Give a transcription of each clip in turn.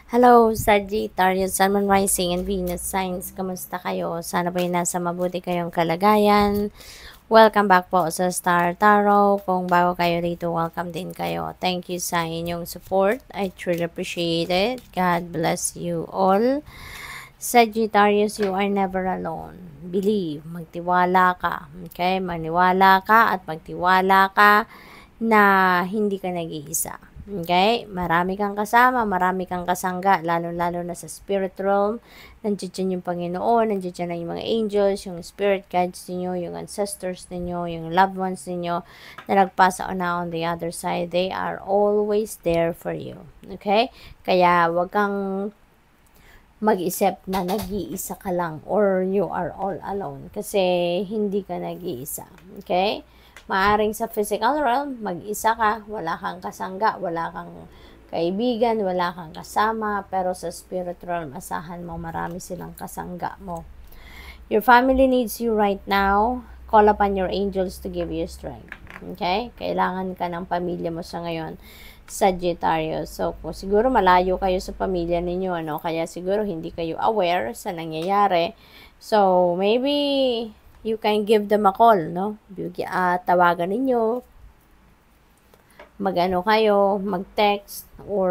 Hello, Sagittarius, Sun, Moon, Rising, and Venus signs. Kamusta kayo? Sana po nasa mabuti kayong kalagayan. Welcome back po sa Star Tarot. Kung bago kayo rito, welcome din kayo. Thank you sa inyong support. I truly appreciate it. God bless you all. Sagittarius, you are never alone. Believe, magtiwala ka. Okay? Maniwala ka at magtiwala ka na hindi ka nag-iisa. Okay? Marami kang kasama, marami kang kasangga, lalo-lalo na sa spirit realm. Nandiyan yung Panginoon, nandiyan yung mga angels, yung spirit guides ninyo, yung ancestors ninyo, yung loved ones ninyo na nagpasa na on the other side. They are always there for you. Okay? Kaya wag kang mag-isip na nag-iisa ka lang or you are all alone kasi hindi ka nag-iisa. Okay? Maaring sa physical realm, mag-isa ka, wala kang kasangga, wala kang kaibigan, wala kang kasama, pero sa spirit realm, asahan mo, marami silang kasangga mo. Your family needs you right now. Call upon your angels to give you strength. Okay? Kailangan ka ng pamilya mo sa ngayon. Sagittarius. So, kung siguro malayo kayo sa pamilya ninyo, ano, kaya siguro hindi kayo aware sa nangyayari. So, maybe you can give them a call, no? Tawagan ninyo, mag-ano kayo, mag-text, or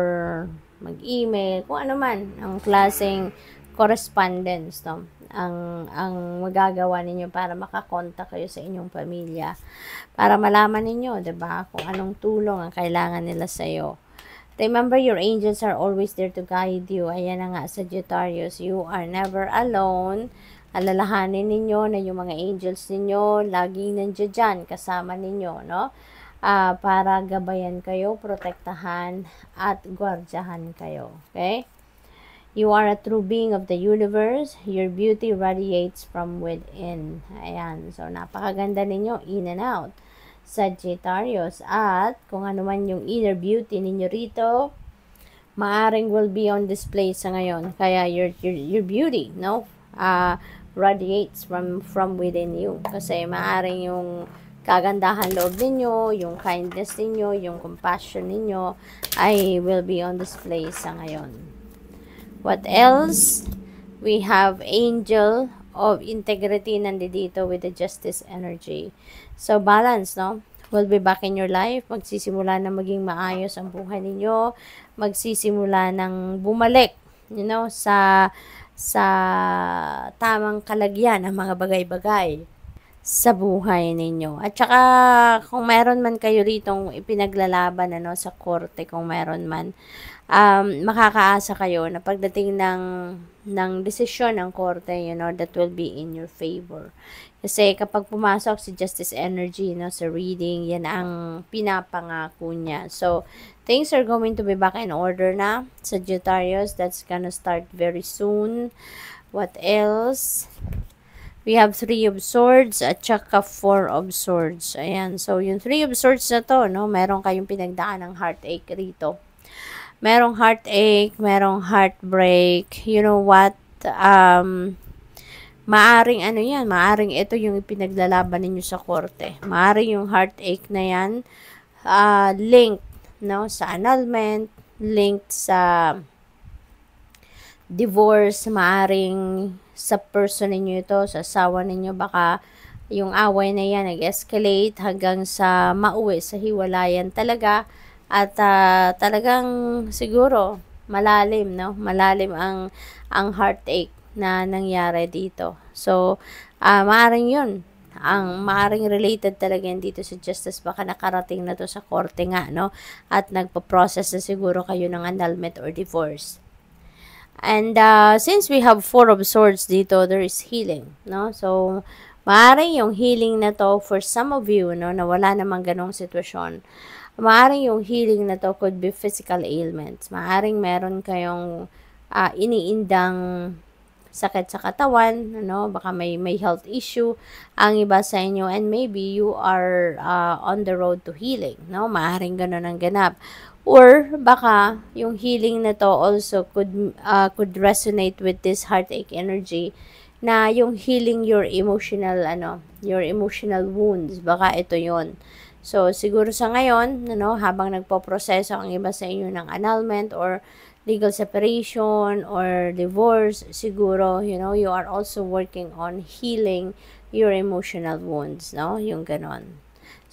mag-email, kung ano man, ang klaseng correspondence, no? Ang magagawa ninyo para makakontak kayo sa inyong pamilya, para malaman ninyo, 'di ba, kung anong tulong ang kailangan nila sa iyo. Remember, your angels are always there to guide you. Ayan na nga, Sagittarius, you are never alone. Alalahanin ninyo na yung mga angels ninyo, laging nandiyan dyan, kasama ninyo, no? Para gabayan kayo, protektahan, at gwardyahan kayo. Okay? You are a true being of the universe. Your beauty radiates from within. Ayan. So, napakaganda ninyo, in and out. Sagittarius. At kung ano man yung inner beauty ninyo rito, maaring will be on display sa ngayon. Kaya your beauty, no? Radiates from within you. Kasi maaring yung kagandahan loob ninyo, yung kindness ninyo, yung compassion ninyo, ay will be on display sa ngayon. What else? We have Angel of Integrity nandito with the Justice energy. So, balance, no? Will be back in your life. Magsisimula na maging maayos ang buhay ninyo. Magsisimula ng bumalik, sa tamang kalagyan ng mga bagay-bagay sa buhay ninyo. At saka, kung meron man kayo ritong ipinaglalaban, sa korte, kung meron man, makakaasa kayo na pagdating ng desisyon ng korte, that will be in your favor. Kasi kapag pumasok si Justice Energy, sa reading, yan ang pinapangako niya. So, things are going to be back in order na, Sagittarius. That's gonna start very soon. What else? We have 3 of Swords at saka 4 of Swords. Ayan. So, yung 3 of Swords na to, meron kayong pinagdaan ng heartache rito. Merong heartache, merong heartbreak. You know what? Maaring maaring ito yung ipinaglalaban ninyo sa korte. Maaring yung heartache na yan, linked, sa annulment, linked sa divorce, maaring sa person ninyo ito, sa asawa ninyo, baka yung away na yan nag-escalate hanggang sa mauwi sa hiwalayan talaga. At talagang siguro malalim, malalim ang heartache na nangyari dito. So, maaring yun. Maaring related talaga yan dito sa justice. Baka nakarating na to sa korte nga, At nagpo-process na siguro kayo ng annulment or divorce. And since we have 4 of Swords dito, there is healing, So, maaring yung healing na to for some of you, na wala namang ganong sitwasyon. Maaring yung healing na to could be physical ailments. Maaring meron kayong iniindang sakit sa katawan, baka may health issue ang iba sa inyo, and maybe you are on the road to healing, Maaring ganun ang ganap. Or baka yung healing na to also could resonate with this heartache energy, na yung healing your emotional wounds, baka ito yon. So siguro sa ngayon, habang nagpo-proseso ang iba sa inyo ng annulment or legal separation or divorce, siguro, you know, you are also working on healing your emotional wounds, no? Yung ganon.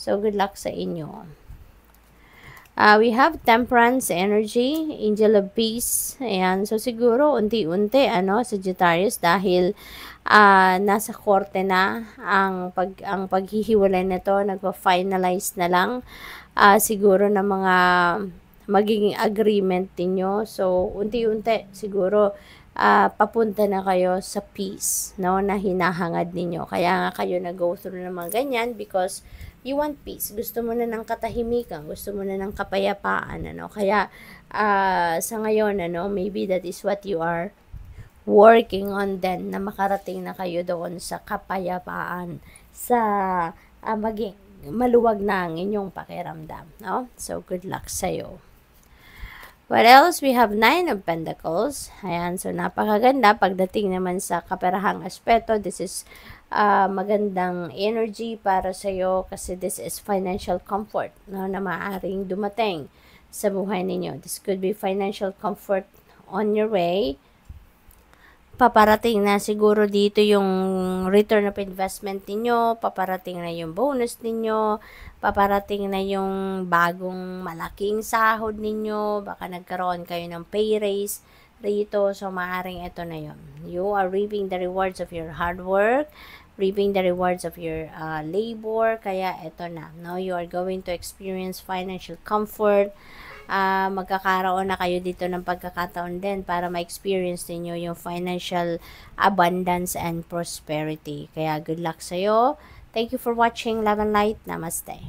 So, good luck sa inyo. We have Temperance energy, Angel of Peace. Ayan. So, siguro, unti-unti, Sagittarius, dahil nasa korte na ang paghihiwalay nito, nagpa-finalize na lang siguro ng mga magiging agreement ninyo. So, unti-unti, siguro, papunta na kayo sa peace, no, na hinahangad ninyo. Kaya nga kayo nag-go through ng mga ganyan because you want peace. Gusto mo na ng katahimikan, gusto mo na ng kapayapaan, Kaya, sa ngayon, maybe that is what you are working on then, na makarating na kayo doon sa kapayapaan, sa maging maluwag na ang inyong pakiramdam, no? So, good luck sa'yo. What else? We have 9 of Pentacles. Ayan, so napakaganda. Pagdating naman sa kaperahang aspeto, this is magandang energy para sa'yo kasi this is financial comfort, no, na maaaring dumating sa buhay ninyo. This could be financial comfort on your way. Paparating na siguro dito yung return of investment ninyo, paparating na yung bonus ninyo, paparating na yung bagong malaking sahod ninyo, baka nagkaroon kayo ng pay raise rito, so maaaring ito na yun. You are reaping the rewards of your hard work, reaping the rewards of your labor, kaya ito na, no? You are going to experience financial comfort, magkakaroon na kayo dito ng pagkakataon din para ma-experience niyo yung financial abundance and prosperity. Kaya good luck sa'yo. Thank you for watching. Love and light. Namaste.